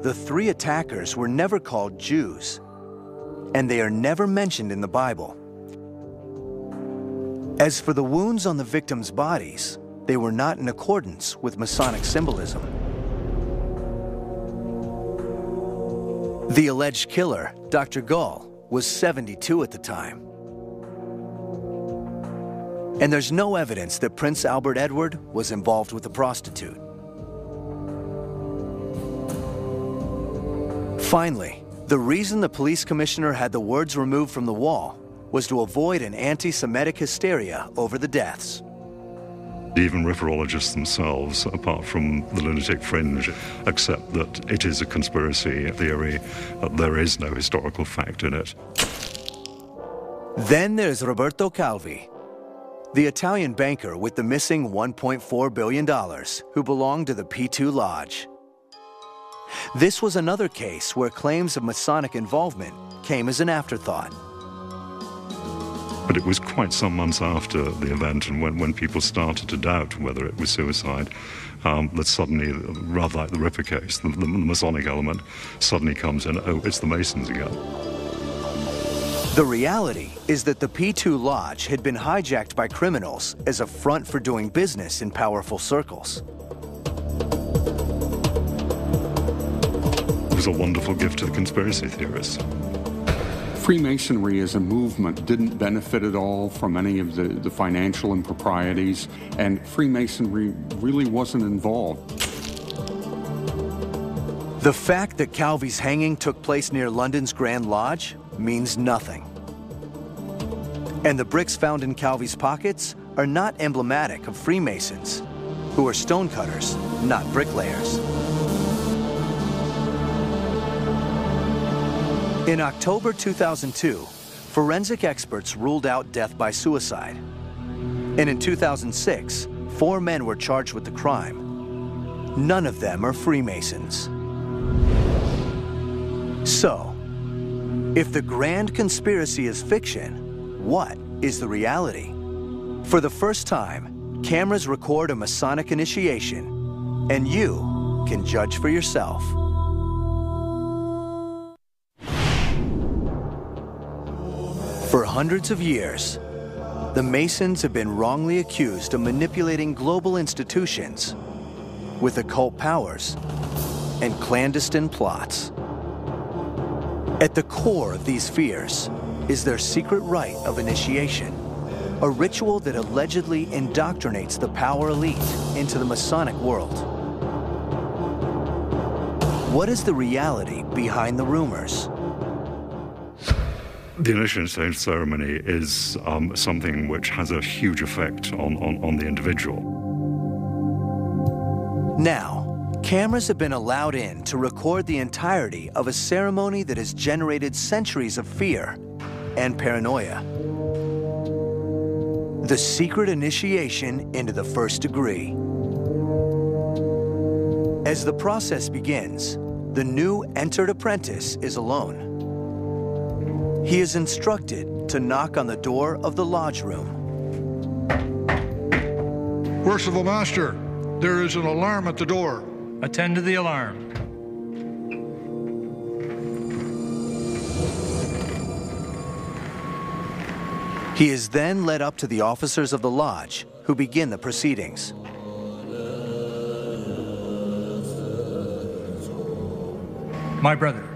the 3 attackers were never called Jews, and they are never mentioned in the Bible. As for the wounds on the victims' bodies, they were not in accordance with Masonic symbolism. The alleged killer, Dr. Gall, was 72 at the time. And there's no evidence that Prince Albert Edward was involved with the prostitute. Finally, the reason the police commissioner had the words removed from the wall was to avoid an anti-Semitic hysteria over the deaths. Even rifferologists themselves, apart from the lunatic fringe, accept that it is a conspiracy theory, that there is no historical fact in it. Then there's Roberto Calvi, the Italian banker with the missing $1.4 billion, who belonged to the P2 Lodge. This was another case where claims of Masonic involvement came as an afterthought. But it was quite some months after the event, and when people started to doubt whether it was suicide, that suddenly, rather like the Ripper case, the Masonic element suddenly comes in, oh, it's the Masons again. The reality is that the P2 Lodge had been hijacked by criminals as a front for doing business in powerful circles. It was a wonderful gift to the conspiracy theorists. Freemasonry as a movement didn't benefit at all from any of the financial improprieties, and Freemasonry really wasn't involved. The fact that Calvi's hanging took place near London's Grand Lodge means nothing. And the bricks found in Calvi's pockets are not emblematic of Freemasons, who are stonecutters, not bricklayers. In October 2002, forensic experts ruled out death by suicide. And in 2006, 4 men were charged with the crime. None of them are Freemasons. So, if the grand conspiracy is fiction, what is the reality? For the first time, cameras record a Masonic initiation, and you can judge for yourself. For hundreds of years, the Masons have been wrongly accused of manipulating global institutions with occult powers and clandestine plots. At the core of these fears is their secret rite of initiation, a ritual that allegedly indoctrinates the power elite into the Masonic world. What is the reality behind the rumors? The initiation ceremony is something which has a huge effect on the individual. Now, cameras have been allowed in to record the entirety of a ceremony that has generated centuries of fear and paranoia. The secret initiation into the first degree. As the process begins, the new entered apprentice is alone. He is instructed to knock on the door of the lodge room. Worshipful Master, there is an alarm at the door. Attend to the alarm. He is then led up to the officers of the lodge, who begin the proceedings. My brother,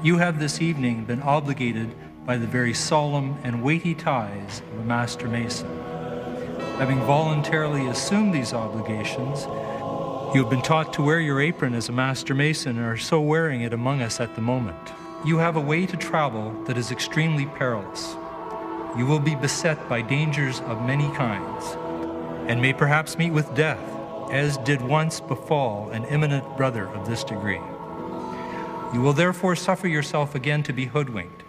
you have this evening been obligated by the very solemn and weighty ties of a Master Mason. Having voluntarily assumed these obligations, you have been taught to wear your apron as a Master Mason and are so wearing it among us at the moment. You have a way to travel that is extremely perilous. You will be beset by dangers of many kinds, and may perhaps meet with death, as did once befall an eminent brother of this degree. You will therefore suffer yourself again to be hoodwinked.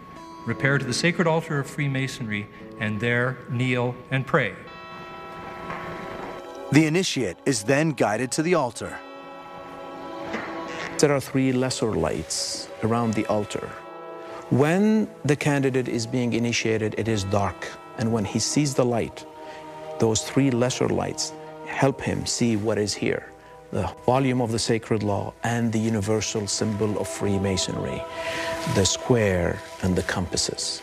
Repair to the sacred altar of Freemasonry, and there kneel and pray. The initiate is then guided to the altar. There are 3 lesser lights around the altar. When the candidate is being initiated, it is dark. And when he sees the light, those 3 lesser lights help him see what is here. the volume of the sacred law, and the universal symbol of Freemasonry, the square and the compasses.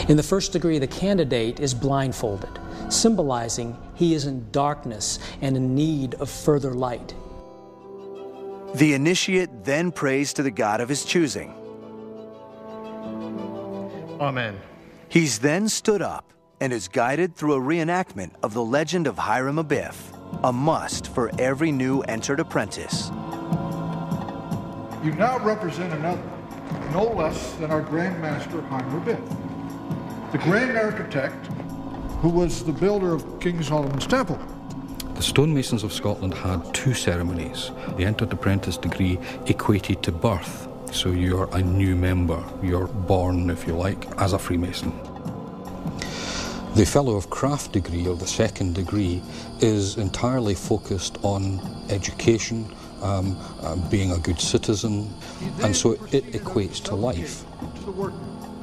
In the first degree, the candidate is blindfolded, symbolizing he is in darkness and in need of further light. The initiate then prays to the God of his choosing. Amen. He's then stood up and is guided through a reenactment of the legend of Hiram Abiff, a must for every new entered apprentice. You now represent another, no less than our Grand Master Hiram Abiff, the Grand Architect who was the builder of King Solomon's Temple. The stonemasons of Scotland had two ceremonies. The entered apprentice degree equated to birth, so you're a new member. You're born, if you like, as a Freemason. The Fellow of Craft degree, or the second degree, is entirely focused on education, being a good citizen, and so it equates to life.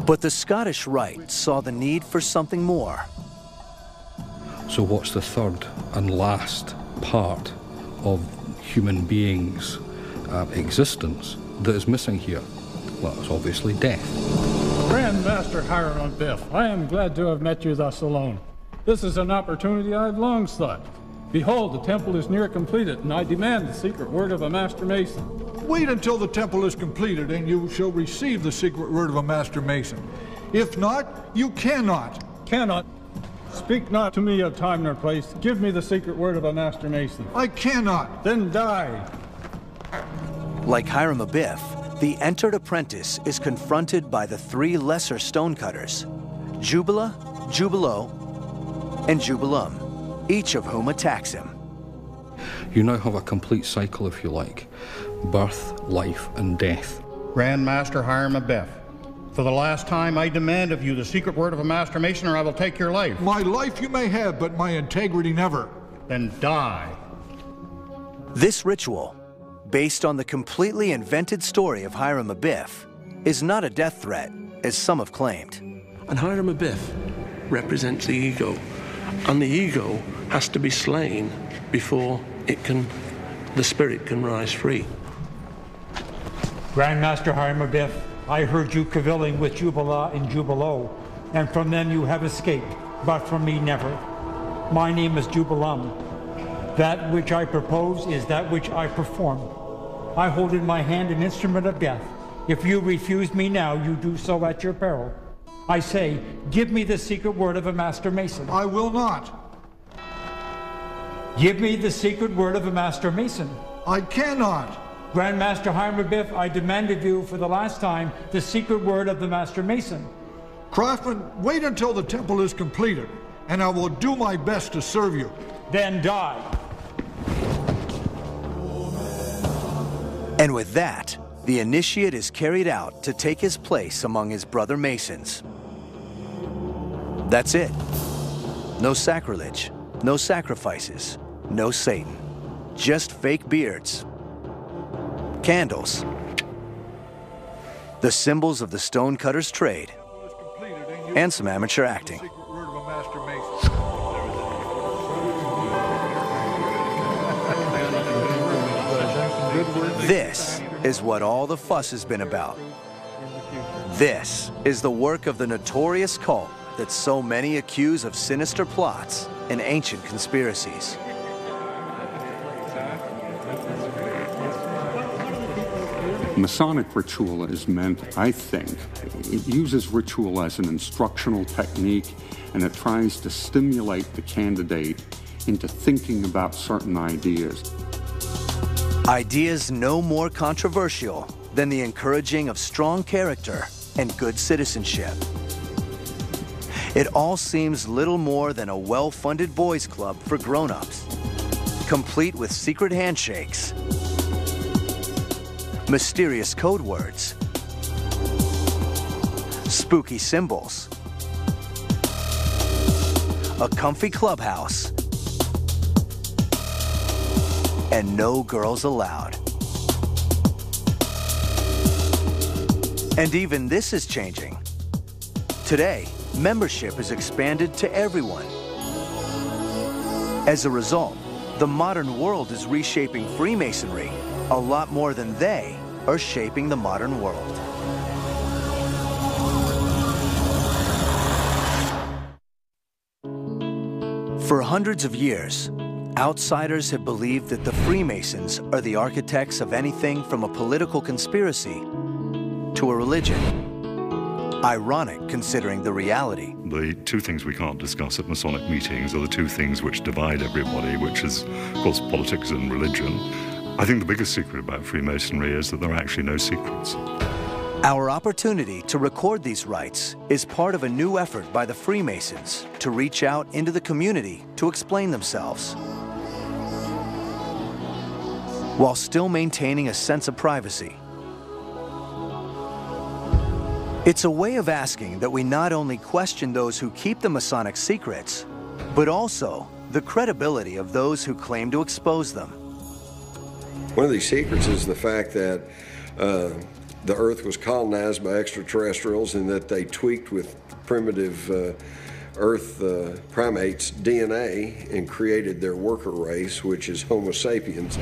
But the Scottish Rite saw the need for something more. So what's the third and last part of human beings' existence that is missing here? Well, it's obviously death. Grand Master Hiram Abiff, I am glad to have met you thus alone. This is an opportunity I've long sought. Behold, the temple is near completed, and I demand the secret word of a Master Mason. Wait until the temple is completed, and you shall receive the secret word of a Master Mason. If not, you cannot. Cannot. Speak not to me of time nor place. Give me the secret word of a Master Mason. I cannot. Then die. Like Hiram Abiff, the entered apprentice is confronted by the three lesser stonecutters, Jubila, Jubilo, and Jubilum, each of whom attacks him. You now have a complete cycle, if you like. Birth, life, and death. Grand Master Hiram Abiff, for the last time I demand of you the secret word of a Master Mason, or I will take your life. My life you may have, but my integrity never. Then die. This ritual, based on the completely invented story of Hiram Abiff, is not a death threat, as some have claimed. And Hiram Abiff represents the ego, and the ego has to be slain before the spirit can rise free. Grand Master Hiram Abiff, I heard you cavilling with Jubila and Jubilo, and from them you have escaped, but from me never. My name is Jubilum. That which I propose is that which I perform. I hold in my hand an instrument of death. If you refuse me now, you do so at your peril. I say, give me the secret word of a Master Mason. I will not. Give me the secret word of a Master Mason. I cannot. Grand Master Hiram Abiff, I demand of you for the last time the secret word of the Master Mason. Craftsman, wait until the temple is completed, and I will do my best to serve you. Then die. And with that, the initiate is carried out to take his place among his brother Masons. That's it. No sacrilege, no sacrifices, no Satan. Just fake beards, candles, the symbols of the stonecutters' trade, and some amateur acting. This is what all the fuss has been about. This is the work of the notorious cult that so many accuse of sinister plots and ancient conspiracies. Masonic ritual is meant, I think, it uses ritual as an instructional technique, and it tries to stimulate the candidate into thinking about certain ideas. Ideas no more controversial than the encouraging of strong character and good citizenship. It all seems little more than a well-funded boys' club for grown-ups, complete with secret handshakes, mysterious code words, spooky symbols, a comfy clubhouse, and no girls allowed. And even this is changing. Today, membership is expanded to everyone. As a result, the modern world is reshaping Freemasonry a lot more than they are shaping the modern world. For hundreds of years, outsiders have believed that the Freemasons are the architects of anything from a political conspiracy to a religion. Ironic considering the reality. The two things we can't discuss at Masonic meetings are the two things which divide everybody, which is, of course, politics and religion. I think the biggest secret about Freemasonry is that there are actually no secrets. Our opportunity to record these rites is part of a new effort by the Freemasons to reach out into the community to explain themselves, while still maintaining a sense of privacy. It's a way of asking that we not only question those who keep the Masonic secrets, but also the credibility of those who claim to expose them. One of these secrets is the fact that the Earth was colonized by extraterrestrials and that they tweaked with primitive Earth primates' DNA and created their worker race, which is Homo sapiens.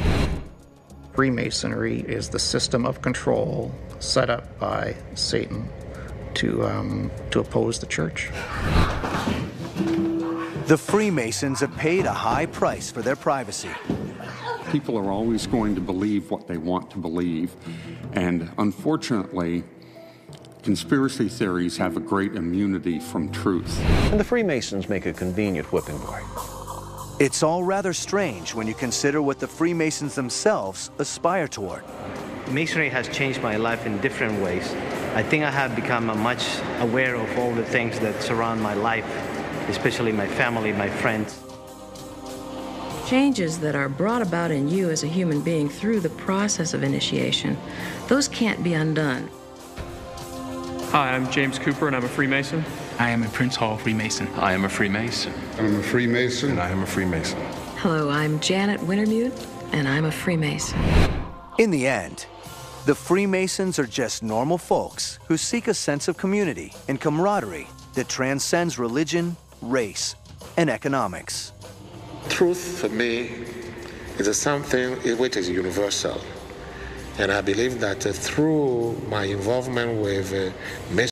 Freemasonry is the system of control set up by Satan to oppose the church. The Freemasons have paid a high price for their privacy. People are always going to believe what they want to believe, and unfortunately, conspiracy theories have a great immunity from truth. And the Freemasons make a convenient whipping boy. It's all rather strange when you consider what the Freemasons themselves aspire toward. Masonry has changed my life in different ways. I think I have become much aware of all the things that surround my life, especially my family, my friends. Changes that are brought about in you as a human being through the process of initiation, those can't be undone. Hi, I'm James Cooper, and I'm a Freemason. I am a Prince Hall Freemason. I am a Freemason. I'm a Freemason. And I am a Freemason. Hello, I'm Janet Wintermute, and I'm a Freemason. In the end, the Freemasons are just normal folks who seek a sense of community and camaraderie that transcends religion, race, and economics. Truth for me is something which is universal. And I believe that through my involvement with Masonry,